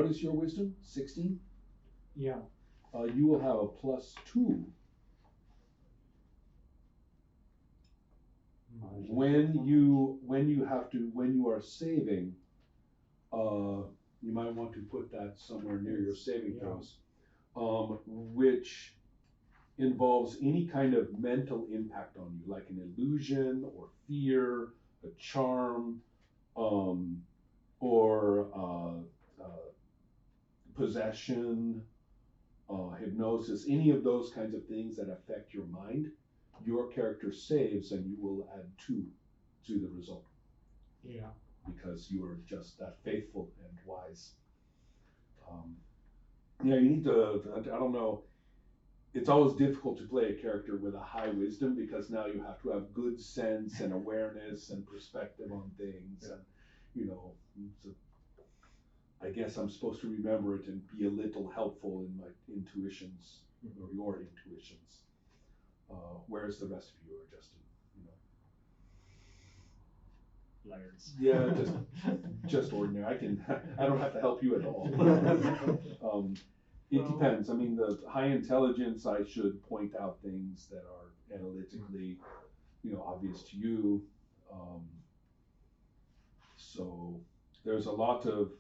what is your wisdom? 16? Yeah. You will have a +2 when you are saving. You might want to put that somewhere near your saving throws, which involves any kind of mental impact on you, like an illusion or fear, a charm, or possession, hypnosis, any of those kinds of things that affect your mind. Your character saves, and you will add 2 to the result. Yeah. Because you are just that faithful and wise. Yeah, you need to, I don't know, it's always difficult to play a character with a high wisdom because now you have to have good sense and awareness and perspective on things. And, you know, so I guess I'm supposed to remember it and be a little helpful in my intuitions, or your intuitions. Whereas the rest of you are just, Liars. Yeah, just ordinary. I don't have to help you at all. It depends. I mean, the high intelligence, I should point out things that are analytically, obvious to you. So there's a lot of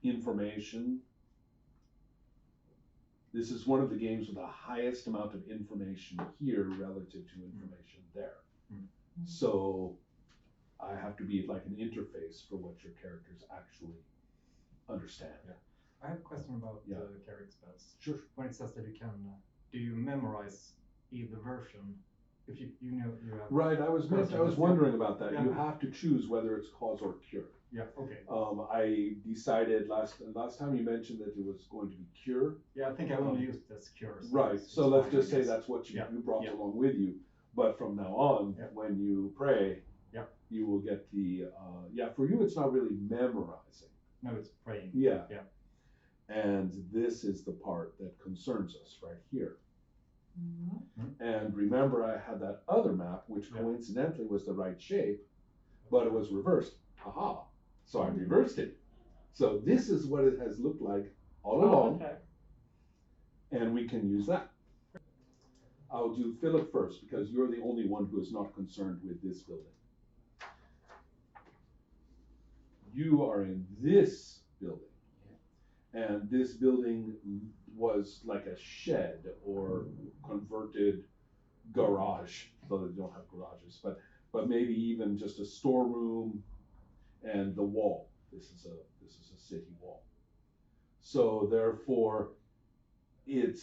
information. This is one of the games with the highest amount of information here relative to information there. So I have to be like an interface for what your characters actually understand. Yeah. I have a question about the cleric spells. Sure. When it says that you can, do you memorize either version? If you know you have. Right. I was wondering about that. Yeah. You have to choose whether it's cause or cure. Yeah. Okay. I decided last time you mentioned that it was going to be cure. Yeah, I think I only used it as cure. So right. So let's just say that's what you brought along with you. But from now on, when you pray, you will get the for you it's not really memorizing. No, it's praying. Yeah. Yeah. And this is the part that concerns us right here. Mm-hmm. And remember, I had that other map, which coincidentally was the right shape, but it was reversed. Haha. So I reversed it. So this is what it has looked like all along. Okay. And we can use that. I'll do Philip first because you're the only one who is not concerned with this building. You are in this building. And this building was like a shed or converted garage, though they don't have garages, but maybe even just a storeroom and the wall. This is a city wall. So therefore, it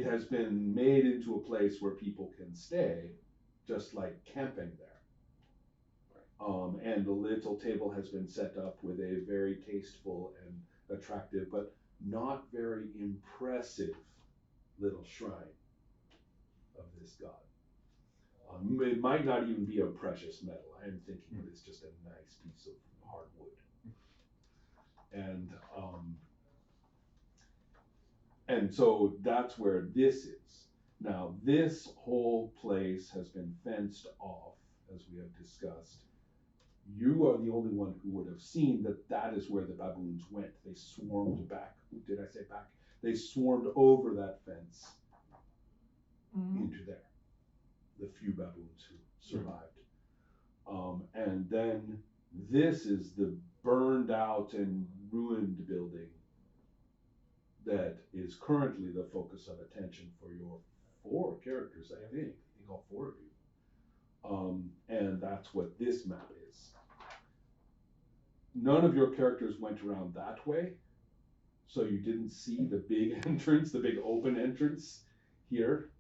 has been made into a place where people can stay, just like camping there. And the little table has been set up with a very tasteful and attractive, but not very impressive little shrine of this god. It might not even be of precious metal. I am thinking it's just a nice piece of hardwood. And so that's where this is. Now, this whole place has been fenced off, as we have discussed. You are the only one who would have seen that is where the baboons went. They swarmed back. Did I say back? They swarmed over that fence into there. The few baboons who survived. And then this is the burned out and ruined building that is currently the focus of attention for your 4 characters, I think all 4 of you. And that's what this map is. None of your characters went around that way, so you didn't see the big entrance, the big open entrance here.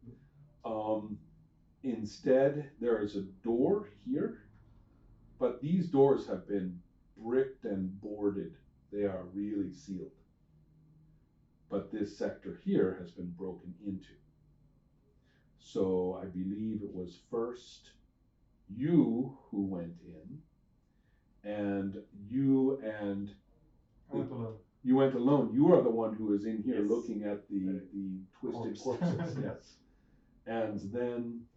Instead, there is a door here, but these doors have been bricked and boarded. They are really sealed. But this sector here has been broken into. So I believe it was first you who went in, and you went alone. You went alone. You are the one who is in here looking at the twisted corpses. Yes. And then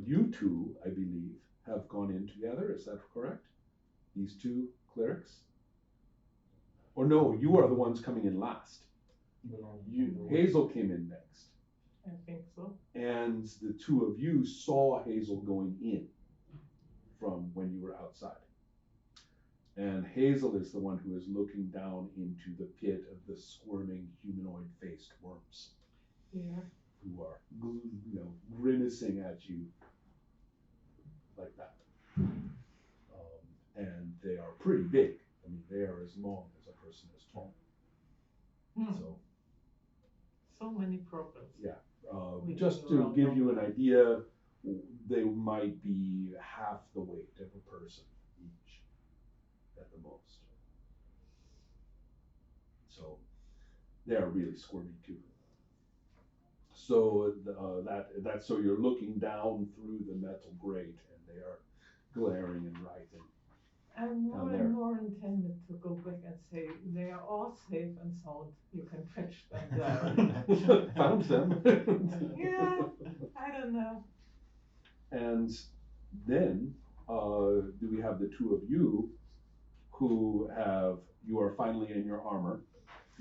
you two, I believe, have gone in together. Is that correct? These 2 clerics? Or no, you are the ones coming in last. Hazel came in next. I think so. And the two of you saw Hazel going in from when you were outside. And Hazel is the one who is looking down into the pit of the squirming humanoid-faced worms. Yeah. Who are, grimacing at you like that. And they are pretty big. I mean, they are as long as a person is tall. So many problems. Yeah. Just to give you an idea, they might be half the weight of a person each, at the most. So they are really squirmy too. So so you're looking down through the metal grate, and they are glaring and writhing. I'm more and more intended to go back and say they are all safe and sound. You can fetch them down. Found them. Yeah, I don't know. And then do we have the two of you who you are finally in your armor.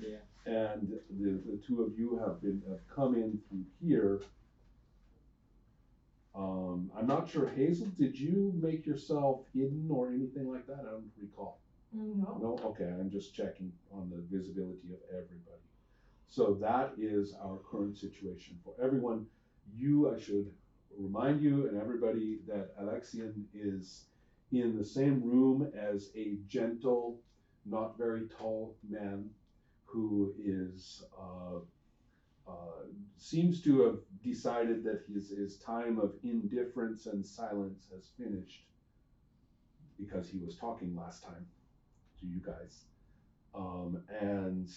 Yeah. And the two of you have come in through here. I'm not sure, Hazel, did you make yourself hidden or anything like that? I don't recall. No. No? Okay, I'm just checking on the visibility of everybody. So that is our current situation for everyone. I should remind you and everybody that Alexian is in the same room as a gentle, not very tall man who seems to have decided that his time of indifference and silence has finished because he was talking last time to you guys, and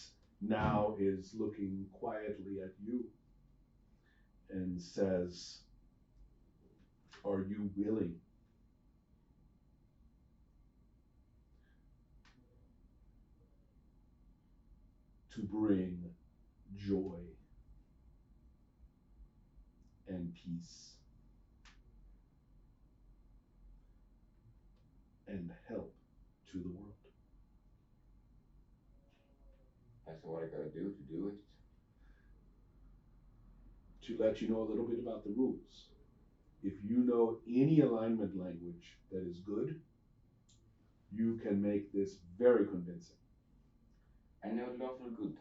now is looking quietly at you and says, "Are you willing to bring joy and peace and help to the world?" That's what I gotta do to do it. To let you know a little bit about the rules. If you know any alignment language that is good, you can make this very convincing. I know lawful good.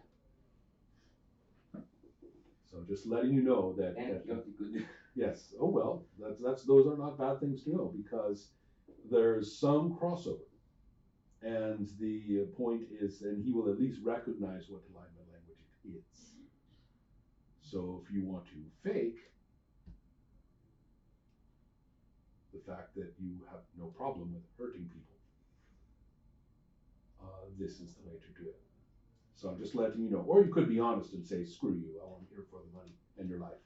So just letting you know that. And lawful good. Yes. Oh well, those are not bad things to know, because there's some crossover, and the point is, and he will at least recognize what alignment language it is. So if you want to fake the fact that you have no problem with hurting people, this is the way to do it. So I'm just letting you know. Or you could be honest and say, "Screw you, I'm here for the money and your life."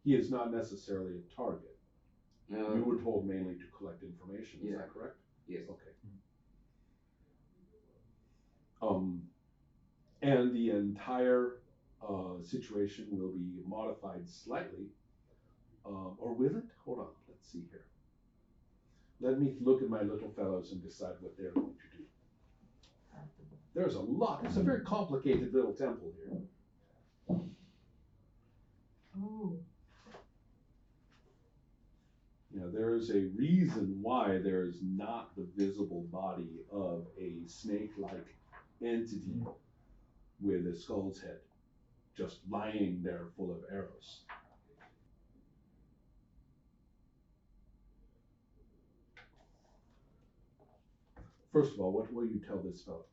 He is not necessarily a target. No. You were told mainly to collect information, is that correct? Yes. Okay. And the entire situation will be modified slightly. Or will it? Hold on, let's see here. Let me look at my little fellows and decide what they're going to do. There's a lot. It's a very complicated little temple here. Oh. Now, there is a reason why there is not the visible body of a snake-like entity with a skull's head just lying there full of arrows. First of all, what will you tell this fellow?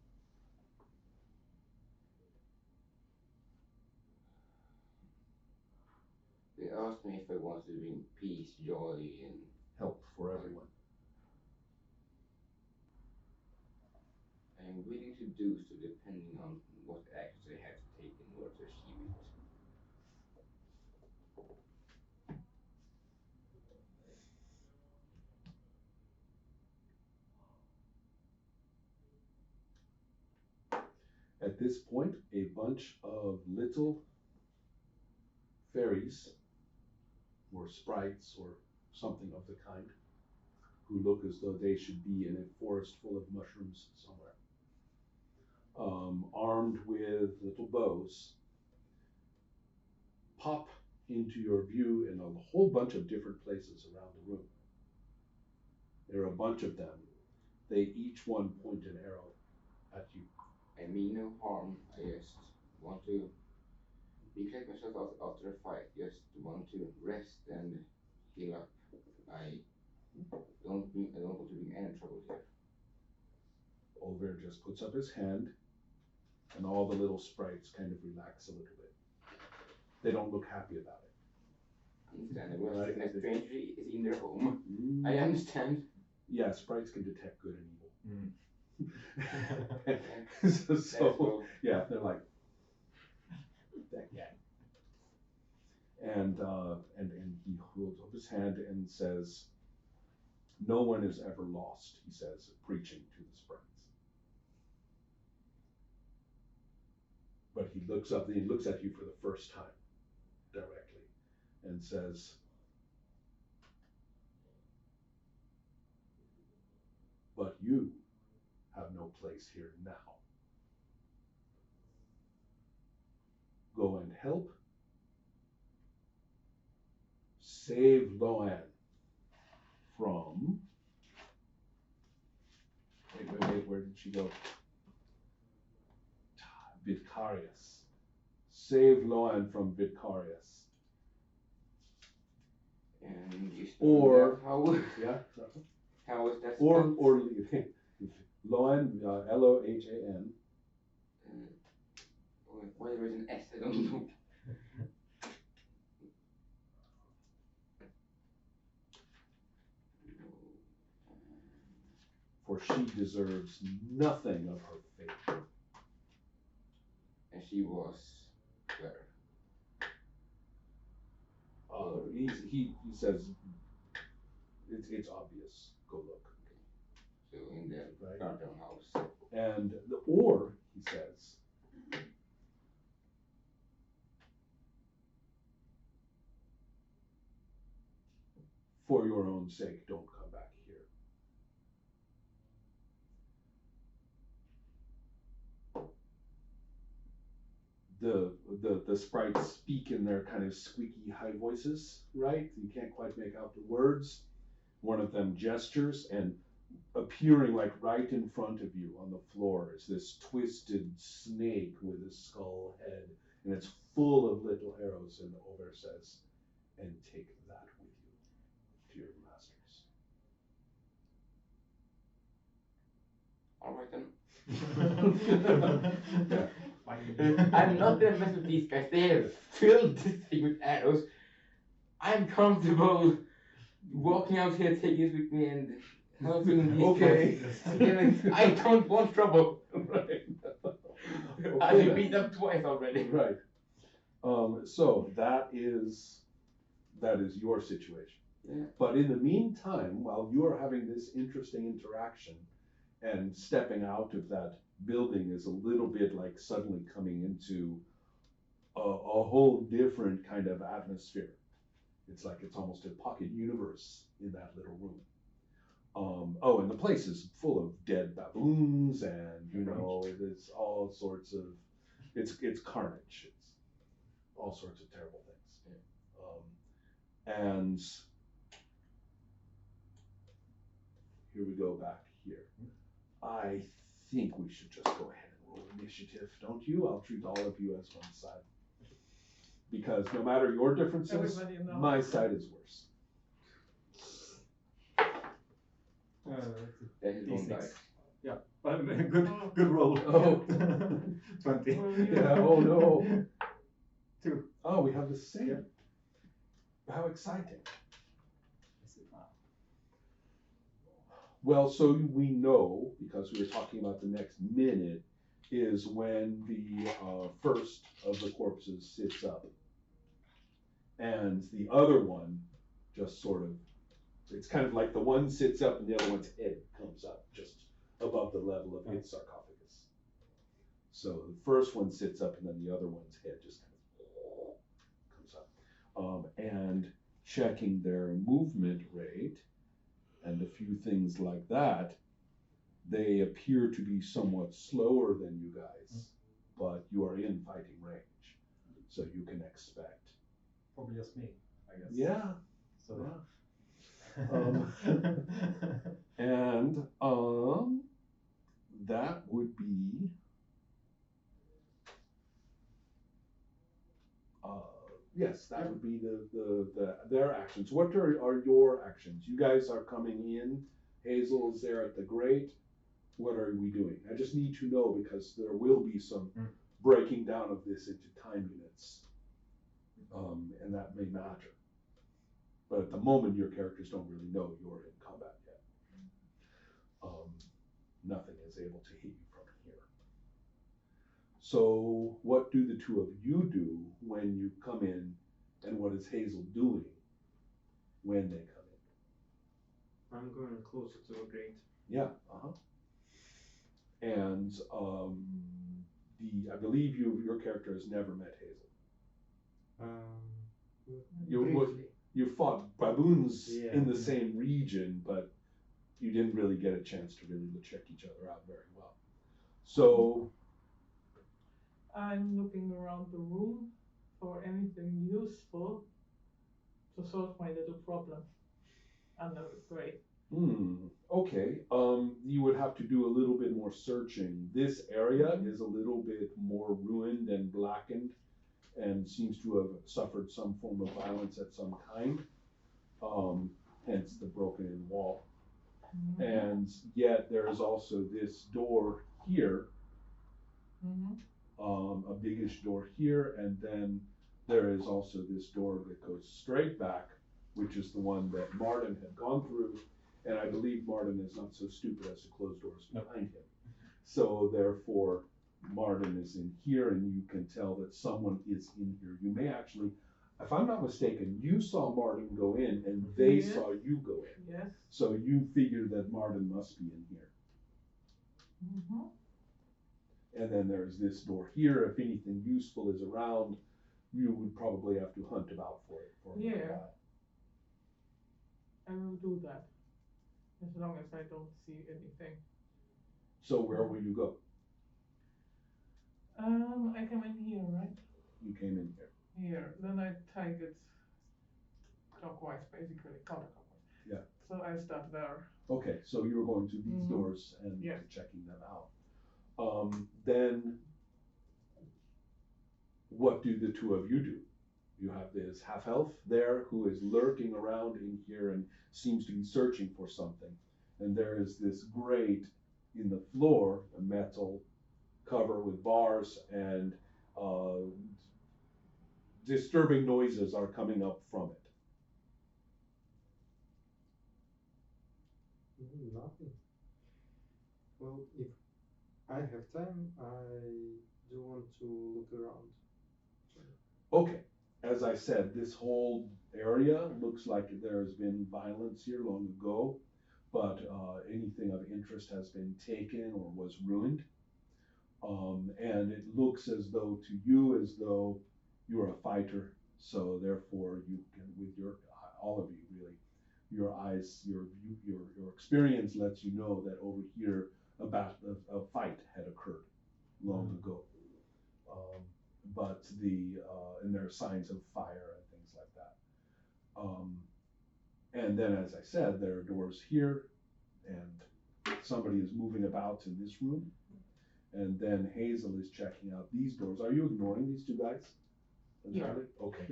They asked me if I wanted to bring peace, joy, and help for everyone. I am willing to do so depending on what actions I have to take in order to achieve it. At this point, a bunch of little fairies or sprites or something of the kind who look as though they should be in a forest full of mushrooms somewhere, armed with little bows, pop into your view in a whole bunch of different places around the room. There are a bunch of them. They each one point an arrow at you. I mean no harm. I just want to reclaim myself after a fight. Just want to rest and heal up. I don't want to bring any trouble here. Olver just puts up his hand, and all the little sprites kind of relax a little bit. They don't look happy about it. Understandable. Right. A stranger is in their home. I understand. Yeah, sprites can detect good and evil. Yeah, they're like that guy. And he holds up his hand and says, "No one is ever lost," he says, preaching to the sprites. But he looks up and he looks at you for the first time directly and says, "But you have no place here now. Go and help. Save Loan from..." Wait, where did she go? Vicarius. Save Loan from Vicarius. And you or how? Yeah. How is that? Or leave Loan, Lohan. Why there is an S? I don't know. For she deserves nothing of her fate. And she was where? He says it's obvious. Go look. So in the Right. garden house. And he says, for your own sake, don't come back here. The sprites speak in their kind of squeaky high voices, right? You can't quite make out the words. One of them gestures, and appearing like right in front of you on the floor is this twisted snake with a skull head, and it's full of little arrows. And Over says, "And take that with you to your masters." All right then. Yeah. I'm not gonna mess with these guys. They have filled this thing with arrows. I'm comfortable walking out here, taking it with me, and helping these Okay. guys. I don't want trouble. Right. I've been beat up twice already. Right. So that is your situation. Yeah. But in the meantime, while you're having this interesting interaction and stepping out of that building is a little bit like suddenly coming into a whole different kind of atmosphere. It's like it's almost a pocket universe in that little room. And the place is full of dead baboons, and there's all sorts of it's carnage. It's all sorts of terrible things. And here we go back here. I think we should just go ahead and roll initiative, don't you? I'll treat all of you as one side. Because no matter your differences, my side is worse. That is one D6. dice. Yeah, but good roll. Oh. 20. Yeah, oh no. 2. Oh, we have the same. How exciting. Well, so we know, because we were talking about the next minute, is when the first of the corpses sits up. And the other one just sort of, it's kind of like the one sits up and the other one's head comes up just above the level of its sarcophagus. So the first one sits up and then the other one's head just kind of comes up. And checking their movement rate, and a few things like that, they appear to be somewhat slower than you guys, but you are in fighting range, so you can expect. Probably just me, I guess. Yeah. So. And that would be yes, that would be their actions. What are your actions? You guys are coming in. Hazel is there at the grate. What are we doing? I just need to know because there will be some breaking down of this into time units, and that may matter. But at the moment, your characters don't really know you're in combat yet. Nothing is able to hit you from here. So what do the two of you do when you come in, and what is Hazel doing when they come in? I'm going closer to a grate. Yeah, and I believe your character has never met Hazel. You fought baboons in the same region, but you didn't really get a chance to really check each other out very well. So I'm looking around the room for anything useful to solve my little problem under the grate. Okay. You would have to do a little bit more searching. This area is a little bit more ruined and blackened, and seems to have suffered some form of violence at some kind. Hence the broken-in wall. And yet there is also this door here, a biggish door here, and then there is also this door that goes straight back, which is the one that Martin had gone through, and I believe Martin is not so stupid as to close doors behind him. So therefore, Martin is in here, and you can tell that someone is in here. You may actually, if I'm not mistaken, you saw Martin go in, and they saw you go in. Yes. So you figured that Martin must be in here. And then there's this door here. If anything useful is around, you would probably have to hunt about for it. I will do that, as long as I don't see anything. So where will you go? I come in here, right? You came in here. Here, then I take it clockwise, basically, counterclockwise. Yeah. So I start there. Okay, so you're going to these doors and checking them out. Then what do the two of you do? You have this half-elf there who is lurking around in here and seems to be searching for something. And there is this grate in the floor, a metal cover with bars, and disturbing noises are coming up from it. Nothing. Well, if I have time, I do want to look around. Okay. As I said, this whole area looks like there has been violence here long ago, but anything of interest has been taken or was ruined. And it looks as though to you as though you're a fighter, so therefore you can, with your all of you really, your eyes, your experience lets you know that over here a fight had occurred long ago. But and there are signs of fire and things like that. And then, as I said, there are doors here, and somebody is moving about in this room. And then Hazel is checking out these doors. Are you ignoring these two guys? Yeah. Okay.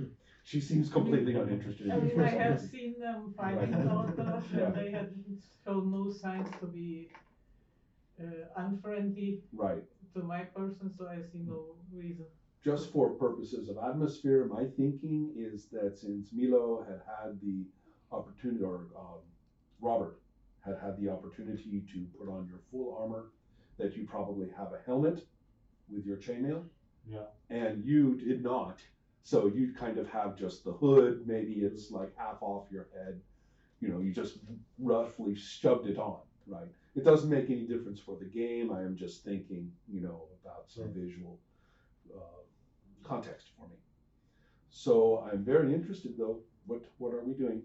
She seems completely uninterested I in mean, you. I have seen them fighting outdoors, and they had shown no signs to be unfriendly to my person, so I see no reason. Just for purposes of atmosphere, my thinking is that since Milo had the opportunity, or Robert had the opportunity to put on your full armor, that you probably have a helmet with your chainmail. Yeah. And you did not. So you kind of have just the hood, maybe it's like half off your head. You know, you just roughly shoved it on, right? It doesn't make any difference for the game. I am just thinking, about some visual context for me. So I'm very interested though. What are we doing?